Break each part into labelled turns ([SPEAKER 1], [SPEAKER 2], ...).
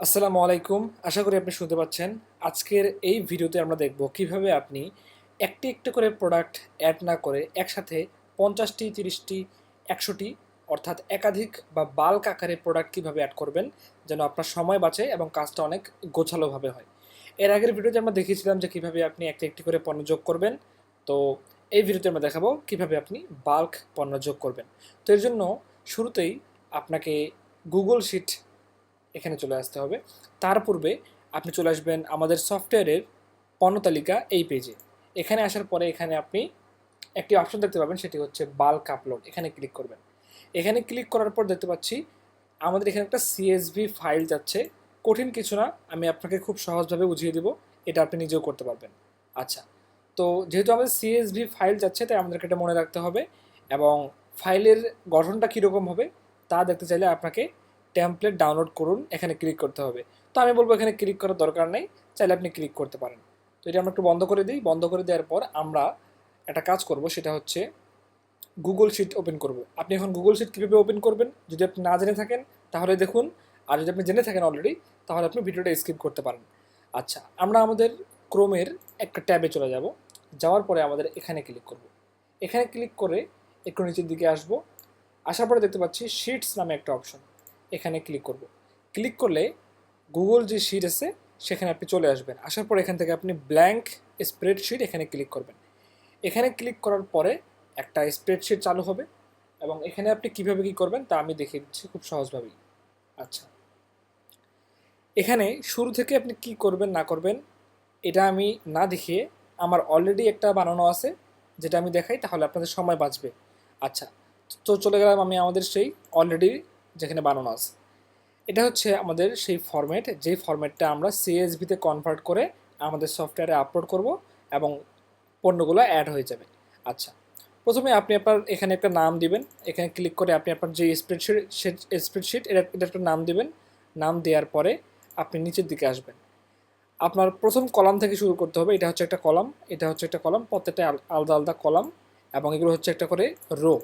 [SPEAKER 1] আসসালামু আলাইকুম। আশা করি আপনি শুনতে পাচ্ছেন। আজকের এই ভিডিওতে আমরা দেখব কিভাবে আপনি একটি একটি করে প্রোডাক্ট অ্যাড না করে একসাথে ৫০টি, ৩০টি, ১০০টি অর্থাৎ একাধিক বা বাল্ক আকারে প্রোডাক্ট কিভাবে অ্যাড করবেন যেন আপনার সময় বাঁচে এবং কাজটা অনেক গোছালোভাবে হয়। এর আগের ভিডিওতে আমরা দেখিয়েছিলাম যে কিভাবে আপনি একটি একটি করে পণ্য যোগ করবেন। তো এই ভিডিওতে আমরা দেখাবো কিভাবে আপনি বাল্ক পণ্য যোগ করবেন। তো এর জন্য শুরুতেই আপনাকে গুগল শিট এখানে চলে আসতে হবে। তার পূর্বে আপনি চলে আসবেন আমাদের সফটওয়্যারের পণ্য তালিকা এই পেজে। এখানে আসার পরে এখানে আপনি একটি অপশন দেখতে পাবেন, সেটি হচ্ছে বাল্ক আপলোড। এখানে ক্লিক করবেন। এখানে ক্লিক করার পর দেখতে পাচ্ছি আমাদের এখানে একটা সিএসভি ফাইল যাচ্ছে। কঠিন কিছু না, আমি আপনাকে খুব সহজভাবে বুঝিয়ে দিব, এটা আপনি নিজেও করতে পারবেন। আচ্ছা, তো যেহেতু আমাদের সিএসভি ফাইল যাচ্ছে তাই আমাদেরকে এটা মনে রাখতে হবে, এবং ফাইলের গঠনটা কীরকম হবে তা দেখতে চাইলে আপনাকে টেমপ্লেট ডাউনলোড করুন এখানে ক্লিক করতে হবে। তো আমি বলবো এখানে ক্লিক করার দরকার নেই, চাইলে আপনি ক্লিক করতে পারেন। তো এটা আমরা একটু বন্ধ করে দিই। বন্ধ করে দেওয়ার পর আমরা একটা কাজ করব, সেটা হচ্ছে গুগল শিট ওপেন করব। আপনি এখন গুগল শিট কীভাবে ওপেন করবেন যদি আপনি না জেনে থাকেন তাহলে দেখুন, আর যদি আপনি জেনে থাকেন অলরেডি তাহলে আপনি ভিডিওটা স্কিপ করতে পারেন। আচ্ছা, আমরা আমাদের ক্রোমের একটা ট্যাবে চলে যাব। যাওয়ার পরে আমাদের এখানে ক্লিক করব। এখানে ক্লিক করে একটু নিচের দিকে আসব। আসার পরে দেখতে পাচ্ছি শিটস নামে একটা অপশন, এখানে ক্লিক করব। ক্লিক করলে গুগল যে শিট আছে সেখানে আপনি চলে আসবেন। আসার পর এখান থেকে আপনি ব্ল্যাঙ্ক স্প্রেডশিট এখানে ক্লিক করবেন। এখানে ক্লিক করার পরে একটা স্প্রেডশিট চালু হবে, এবং এখানে আপনি কিভাবে কি করবেন তা আমি দেখিয়ে দিচ্ছি খুব সহজভাবেই। আচ্ছা, এখানে শুরু থেকে আপনি কি করবেন না করবেন এটা আমি না দেখিয়ে আমার অলরেডি একটা বানানো আছে, যেটা আমি দেখাই তাহলে আপনাদের সময় বাঁচবে। আচ্ছা, তো চলে গেলাম আমি আমাদের সেই অলরেডি যেখানে বানানো আছে। এটা হচ্ছে আমাদের সেই ফরম্যাট, যেই ফরম্যাটটা আমরা সিএসভিতে কনভার্ট করে আমাদের সফটওয়্যারে আপলোড করব এবং পণ্যগুলো অ্যাড হয়ে যাবে। আচ্ছা, প্রথমে আপনি আপনার এখানে একটা নাম দিবেন। এখানে ক্লিক করে আপনি আপনার যে স্প্রেডশিট এটা একটা নাম দিবেন। নাম দেওয়ার পরে আপনি নিচের দিকে আসবেন। আপনার প্রথম কলাম থেকে শুরু করতে হবে। এটা হচ্ছে একটা কলাম, এটা হচ্ছে একটা কলাম, প্রত্যেকটা আলাদা আলাদা কলাম, এবং এগুলো হচ্ছে একটা করে রো।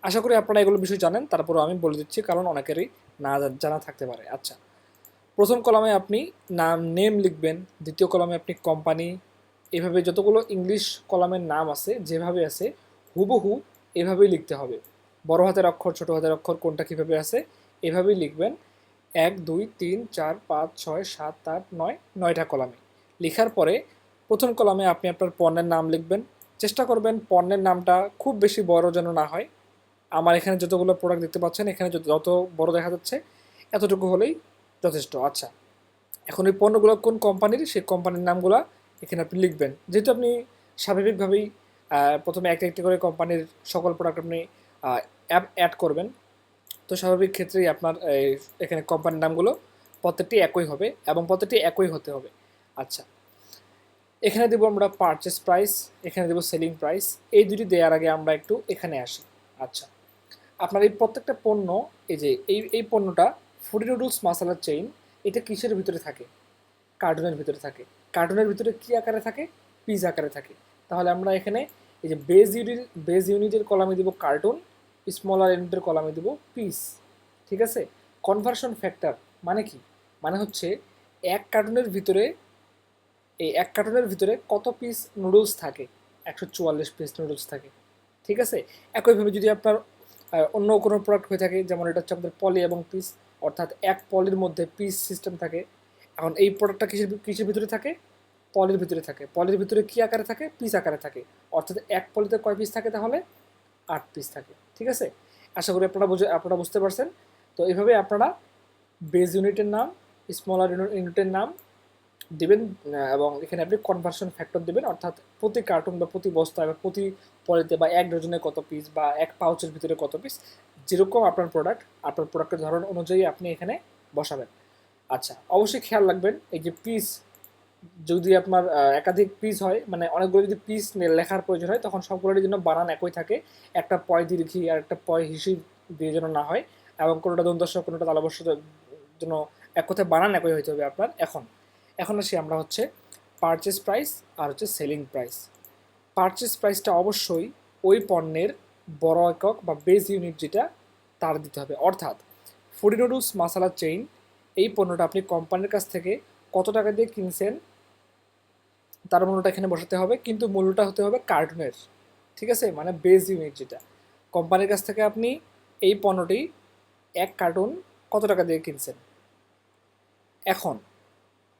[SPEAKER 1] আশা করি আপনারা এগুলো বিষয় জানেন, তারপরেও আমি বলে দিচ্ছি কারণ অনেকেরই না জানা থাকতে পারে। আচ্ছা, প্রথম কলামে আপনি নেম লিখবেন, দ্বিতীয় কলামে আপনি কোম্পানি, এভাবে যতগুলো ইংলিশ কলামের নাম আছে যেভাবে আছে হুবহু এভাবেই লিখতে হবে। বড় হাতের অক্ষর, ছোট হাতের অক্ষর কোনটা কীভাবে আছে এভাবেই লিখবেন। ১ ২ ৩ ৪ ৫ ৬ ৭ ৮ ৯, ৯টা কলামে লেখার পরে প্রথম কলামে আপনি আপনার পণ্যের নাম লিখবেন। চেষ্টা করবেন পণ্যের নামটা খুব বেশি বড় যেন না হয়। আমার এখানে যতগুলো প্রোডাক্ট দেখতে পাচ্ছেন এখানে যত বড় দেখা যাচ্ছে এতটুকু হলেই যথেষ্ট। আচ্ছা, এখন এই পণ্যগুলো কোন কোম্পানির সেই কোম্পানির নামগুলো এখানে আপনি লিখবেন। যেহেতু আপনি স্বাভাবিকভাবেই প্রথমে একটা একটি করে কোম্পানির সকল প্রোডাক্ট আপনি অ্যাড করবেন, তো স্বাভাবিক ক্ষেত্রেই আপনার এখানে কোম্পানির নামগুলো প্রত্যেকটি একই হবে এবং প্রত্যেকটি একই হতে হবে। আচ্ছা, এখানে দেবো আমরা পারচেস প্রাইস, এখানে দেবো সেলিং প্রাইস। এই দুটি দেওয়ার আগে আমরা একটু এখানে আসি। আচ্ছা, আপনার এই প্রত্যেকটা পণ্য, এই যে এই পণ্যটা ফুডি নুডলস মশলা চেইন, এটা কিসের ভিতরে থাকে? কার্টুনের ভিতরে থাকে। কার্টুনের ভিতরে কী আকারে থাকে? পিস আকারে থাকে। তাহলে আমরা এখানে এই যে বেজ ইউনিটের কলামে দিব কার্টুন, স্মলার ইউনিটের কলামে দিব পিস। ঠিক আছে? কনভার্সন ফ্যাক্টর মানে কি? মানে হচ্ছে এক কার্টুনের ভিতরে এক কার্টুনের ভিতরে কত পিস নুডলস থাকে? ১৪৪ পিস নুডলস থাকে। ঠিক আছে? একইভাবে যদি আপনার অন্য কোনো প্রোডাক্ট হয়ে থাকে, যেমন এটা হচ্ছে আমাদের পলি এবং পিস, অর্থাৎ এক পলির মধ্যে পিস সিস্টেম থাকে। এখন এই প্রোডাক্টটা কিসের ভিতরে থাকে? পলির ভিতরে থাকে। পলির ভিতরে কী আকারে থাকে? পিস আকারে থাকে। অর্থাৎ এক পলিতে কয় পিস থাকে তাহলে? ৮ পিস থাকে। ঠিক আছে? আশা করি আপনারা বুঝতে পারছেন। তো এইভাবে আপনারা বেজ ইউনিটের নাম, স্মলার ইউনিটের নাম দিবেন, এবং এখানে আপনি কনভার্সন ফ্যাক্টর দেবেন, অর্থাৎ প্রতি কার্টুন বা প্রতি বস্তায় বা প্রতি পলিতে বা এক ডজনে কত পিস বা এক পাউচের ভিতরে কত পিস, যেরকম আপনার প্রোডাক্টের ধরন অনুযায়ী আপনি এখানে বসাবেন। আচ্ছা, অবশ্যই খেয়াল রাখবেন এই যে পিস, যদি আপনার একাধিক পিস হয়, মানে অনেকগুলো যদি পিস লেখার প্রয়োজন হয় তখন সবগুলোর জন্য বানান একই থাকে। একটা পয় দীর্ঘী আর একটা পয় হিসিব দিয়ে যেন না হয়, এবং কোনোটা দন্তস্ব কোনোটা তালবস্য জন্য এক কথায় বানান একই হইতে হবে আপনার। এখন আসি আমরা হচ্ছে পারচেস প্রাইস আর হচ্ছে সেলিং প্রাইস। পারচেস প্রাইসটা অবশ্যই ওই পণ্যের বড় একক বা বেস ইউনিট যেটা তার দিতে হবে। অর্থাৎ ফুডি নুডলস মশলা চেইন এই পণ্যটা আপনি কোম্পানির কাছ থেকে কত টাকা দিয়ে কিনছেন তার মূল্যটা এখানে বসাতে হবে, কিন্তু মূল্যটা হতে হবে কার্টুনের, ঠিক আছে, মানে বেস ইউনিট যেটা। কোম্পানির কাছ থেকে আপনি এই পণ্যটি এক কার্টুন কত টাকা দিয়ে কিনছেন। এখন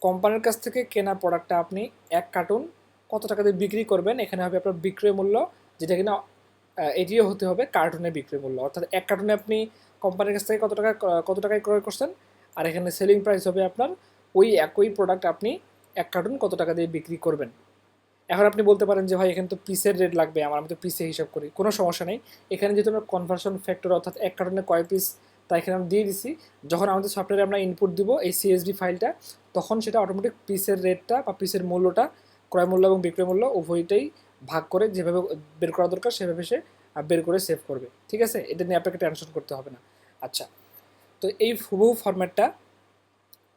[SPEAKER 1] কোম্পানির কাছ থেকে কেনা প্রোডাক্টটা আপনি এক কার্টুন কত টাকা দিয়ে বিক্রি করবেন, এখানে হবে আপনার বিক্রয় মূল্য, যেটা কিনা এটিও হতে হবে কার্টুনের বিক্রয় মূল্য। অর্থাৎ এক কার্টুনে আপনি কোম্পানির কাছ থেকে কত টাকায় ক্রয় করছেন, আর এখানে সেলিং প্রাইস হবে আপনার ওই একই প্রোডাক্ট আপনি এক কার্টুন কত টাকা দিয়ে বিক্রি করবেন। এখন আপনি বলতে পারেন যে ভাই এখানে তো পিসের রেট লাগবে আমার, আমি তো পিসে হিসাব করি। কোনো সমস্যা নেই, এখানে যেহেতু আমরা কনভার্সন ফ্যাক্টর অর্থাৎ এক কার্টুনে কয় পিস তা এখানে আমরা দিয়ে দিছি। যখন আমাদের সফটওয়্যারে আমরা ইনপুট দিব এই সিএসভি ফাইলটা, তখন সেটা অটোমেটিক পিসের রেটটা বা পিসের মূল্যটা, ক্রয় মূল্য এবং বিক্রয় মূল্য উভয়টাই ভাগ করে যেভাবে বের করা দরকার সেভাবে সে বের করে সেভ করবে, ঠিক আছে। এটা নিয়ে আপনাকে টেনশন করতে হবে না। আচ্ছা, তো এই হুবহু ফরম্যাটটা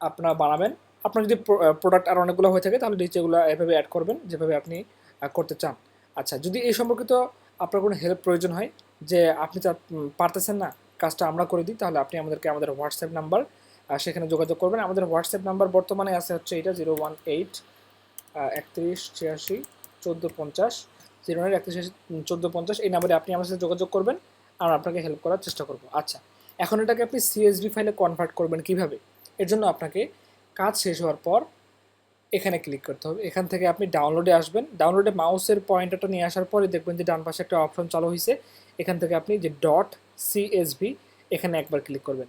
[SPEAKER 1] আপনারা বানাবেন। আপনার যদি প্রোডাক্ট আর অনেকগুলো হয়ে থাকে তাহলে নিচেগুলো এভাবে অ্যাড করবেন যেভাবে আপনি করতে চান। আচ্ছা, যদি এই সম্পর্কিত আপনার কোনো হেল্প প্রয়োজন হয় যে আপনি পারতেছেন না কাজটা আমরা করে দিই, তাহলে আপনি আমাদেরকে আমাদের হোয়াটসঅ্যাপ নাম্বার সেখানে যোগাযোগ করবেন। আমাদের হোয়াটসঅ্যাপ নাম্বার বর্তমানে আছে হচ্ছে এটা 018 31 86 1450, 091 31 1450। এই নাম্বারে আপনি আমার সাথে যোগাযোগ করবেন, আমরা আপনাকে হেল্প করার চেষ্টা করব। আচ্ছা, এখন এটাকে আপনি সিএসভি ফাইলে কনভার্ট করবেন কিভাবে, এর জন্য আপনাকে কাজ শেষ হওয়ার পর এখানে ক্লিক করতে হবে। এখান থেকে আপনি ডাউনলোডে আসবেন, ডাউনলোডে মাউসের পয়েন্টারটা নিয়ে আসার পরে দেখবেন যে ডান পাশে একটা অপশন চালু হয়েছে। এখান থেকে আপনি যে ডট সিএসভি এখানে একবার ক্লিক করবেন,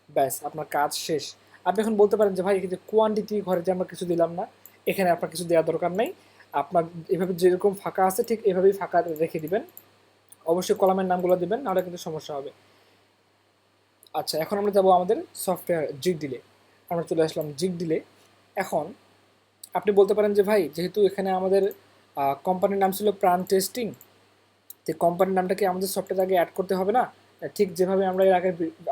[SPEAKER 1] ব্যাস আপনার কাজ শেষ। আপনি এখন বলতে পারেন যে ভাই এই যে কোয়ান্টিটি ঘরে যে আমরা কিছু দিলাম না, এখানে আপনার কিছু দেওয়ার দরকার নেই। আপনার এভাবে যেরকম ফাঁকা আছে ঠিক এভাবেই ফাঁকা রেখে দিবেন, অবশ্যই কলামের নামগুলো দিবেন, নাহলে কিন্তু সমস্যা হবে। আচ্ছা, এখন আমরা যাব আমাদের সফটওয়্যার জিগ ডিলে। আমরা চলে আসলাম জিগ ডিলে। এখন আপনি বলতে পারেন যে ভাই যেহেতু এখানে আমাদের কোম্পানির নাম ছিল প্রাণ টেস্টিং, তো কোম্পানির নামটাকে আমাদের সফটওয়্যার আগে অ্যাড করতে হবে না? ঠিক যেভাবে আমরা এর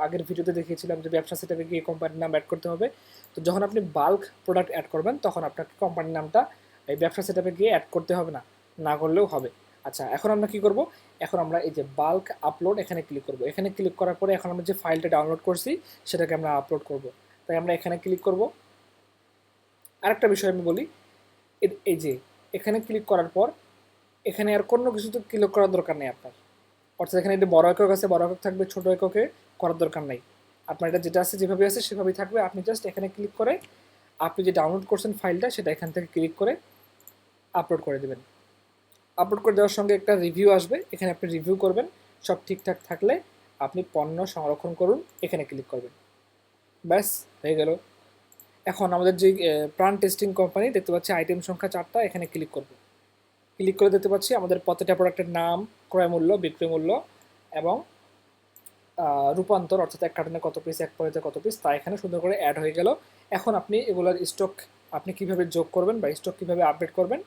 [SPEAKER 1] আগের ভিডিওতে দেখিয়েছিলাম যে ব্যবসা সেটাকে গিয়ে কোম্পানির নাম অ্যাড করতে হবে। তো যখন আপনি বাল্ক প্রোডাক্ট অ্যাড করবেন তখন আপনাকে কোম্পানির নামটা এই ব্যবসা সেটাপে গিয়ে অ্যাড করতে হবে না, না করলেও হবে। আচ্ছা, এখন আমরা কী করব, এখন আমরা এই যে বাল্ক আপলোড এখানে ক্লিক করব। এখানে ক্লিক করার পরে এখন আমরা যে ফাইলটা ডাউনলোড করছি সেটাকে আমরা আপলোড করব। তাই আমরা এখানে ক্লিক করব। আরেকটা বিষয় আমি বলি, এই যে এখানে ক্লিক করার পর এখানে আর কোনো কিছু তো ক্লিক করার দরকার নেই আপনার। অর্থাৎ এখানে এটা বড় একক আছে, বড় একক থাকবে, ছোটো এককে করার দরকার নাই। আপনার এটা যেটা আছে যেভাবে আছে সেভাবেই থাকবে। আপনি জাস্ট এখানে ক্লিক করে আপনি যে ডাউনলোড করছেন ফাইলটা সেটা এখান থেকে ক্লিক করে আপলোড করে দেবেন। আপলোড করে দেওয়ার সঙ্গে একটা রিভিউ আসবে, এখানে আপনি রিভিউ করবেন। সব ঠিকঠাক থাকলে আপনি পণ্য সংরক্ষণ করুন, এখানে ক্লিক করবেন, ব্যাস হয়ে গেল। এখন আমাদের যে প্রাণ টেস্টিং কোম্পানি দেখতে পাচ্ছি আইটেম সংখ্যা 4টা, এখানে ক্লিক করব। ক্লিক করে দেখতে পাচ্ছি আমাদের প্রত্যেকটা প্রোডাক্টের নাম, ক্রয় মূল্য, বিক্রয় মূল্য এবং রূপান্তর অর্থাৎ এক কার্টুনে কত পিস, এক পলিতে কত পিস, তা এখানে সুন্দর করে অ্যাড হয়ে গেল। এখন আপনি এগুলোর স্টক আপনি কিভাবে যোগ করবেন বা স্টক কিভাবে আপডেট করবেন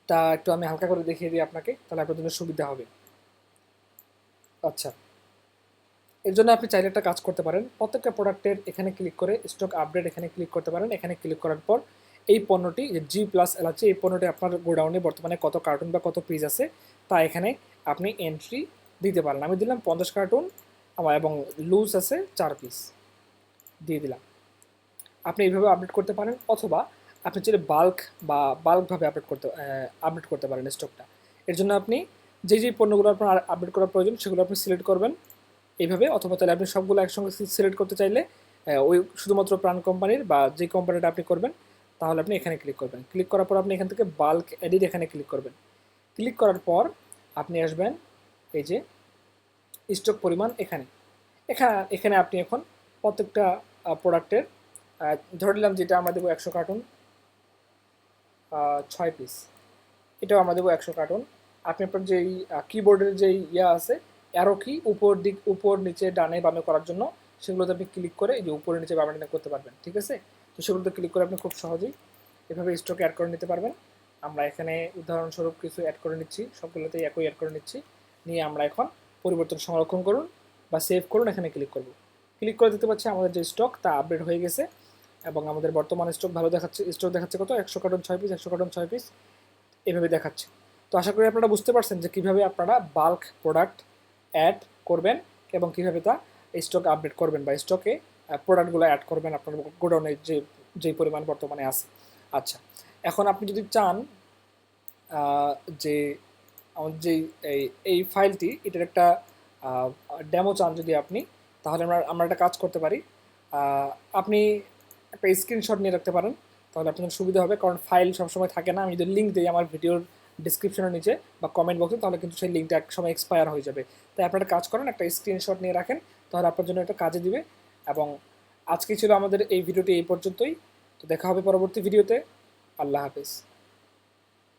[SPEAKER 1] তা একটু আমি হালকা করে দেখিয়ে দিই আপনাকে, তাহলে আপনার জন্য সুবিধা হবে। আচ্ছা, এর জন্য আপনি চাইলে একটা কাজ করতে পারেন, প্রত্যেকটা প্রোডাক্টের এখানে ক্লিক করে স্টক আপডেট এখানে ক্লিক করতে পারেন। এখানে ক্লিক করার পর এই পণ্যটি যে G+L আছে, এই পণ্যটি আপনার গোডাউনে বর্তমানে কত কার্টুন বা কত পিস আছে তা এখানে আপনি এন্ট্রি দিতে পারেন। আমি দিলাম 50 কার্টুন আমার এবং লুজ আছে 4 পিস দিয়ে দিলাম। আপনি এইভাবে আপডেট করতে পারেন, অথবা আপনি চাইলে বাল্কভাবে আপডেট করতে পারেন স্টকটা। এর জন্য আপনি যেই পণ্যগুলো আপনার আপডেট করার প্রয়োজন সেগুলো আপনি সিলেক্ট করবেন এইভাবে, অথবা তাহলে আপনি সবগুলো একসঙ্গে সিলেক্ট করতে চাইলে ওই শুধুমাত্র প্রাণ কোম্পানির বা যে কোম্পানিটা আপনি করবেন তাহলে আপনি এখানে ক্লিক করবেন। ক্লিক করার পর আপনি এখান থেকে বাল্ক এডিট এখানে ক্লিক করবেন। ক্লিক করার পর আপনি আসবেন এই যে স্টক পরিমাণ এখানে এখানে আপনি এখন প্রত্যেকটা প্রোডাক্টের ধরে নিলাম যেটা আমরা দেবো 100 কার্টুন 6 পিস, এটাও আমরা দেবো 100 কার্টুন। আপনি আপনার যেই কিবোর্ডের যেই আছে অ্যারো কি উপর নিচে ডানে বামে করার জন্য সেগুলোতে আপনি ক্লিক করে এই যে উপরে নিচে বামে ডানে করতে পারবেন, ঠিক আছে। তো সেগুলোতে ক্লিক করে আপনি খুব সহজেই এভাবে স্টকে অ্যাড করে নিতে পারবেন। আমরা এখানে উদাহরণস্বরূপ কিছু অ্যাড করে নিচ্ছি, সবগুলোতেই একই অ্যাড করে নিচ্ছি। নিয়ে আমরা এখন পরিবর্তন সংরক্ষণ করুন বা সেভ করুন, এখানে ক্লিক করব। ক্লিক করে দিতে পারছি আমাদের যে স্টক তা আপডেট হয়ে গেছে এবং আমাদের বর্তমান স্টক ভালো দেখাচ্ছে। স্টক দেখাচ্ছে কত, 100 কার্টুন 6 পিস, 100 কার্টুন 6 পিস এভাবে দেখাচ্ছে। তো আশা করি আপনারা বুঝতে পারছেন যে কীভাবে আপনারা বাল্ক প্রোডাক্ট অ্যাড করবেন এবং কীভাবে তা স্টক আপডেট করবেন বা স্টকে প্রোডাক্টগুলো অ্যাড করবেন আপনার গোডাউনে যেই পরিমাণ বর্তমানে আছে। আচ্ছা, এখন আপনি যদি চান যে আমাদের যেই এই ফাইলটি এটার একটা ডেমো চান যদি আপনি, তাহলে আমরা একটা কাজ করতে পারি। আপনি একটা স্ক্রিনশট নিয়ে রাখতে পারেন, তাহলে আপনার জন্য সুবিধা হবে, কারণ ফাইল সবসময় থাকে না। আমি যদি লিঙ্ক দিই আমার ভিডিওর ডিসক্রিপশনের নিচে বা কমেন্ট বক্সে, তাহলে কিন্তু সেই লিঙ্কটা এক সময় এক্সপায়ার হয়ে যাবে। তাই আপনারা কাজ করেন, একটা স্ক্রিনশট নিয়ে রাখেন, তাহলে আপনার জন্য এটা কাজে দিবে। এবং আজকে ছিল আমাদের এই ভিডিওটি এই পর্যন্তই। তো দেখা হবে পরবর্তী ভিডিওতে। আল্লাহ হাফেজ।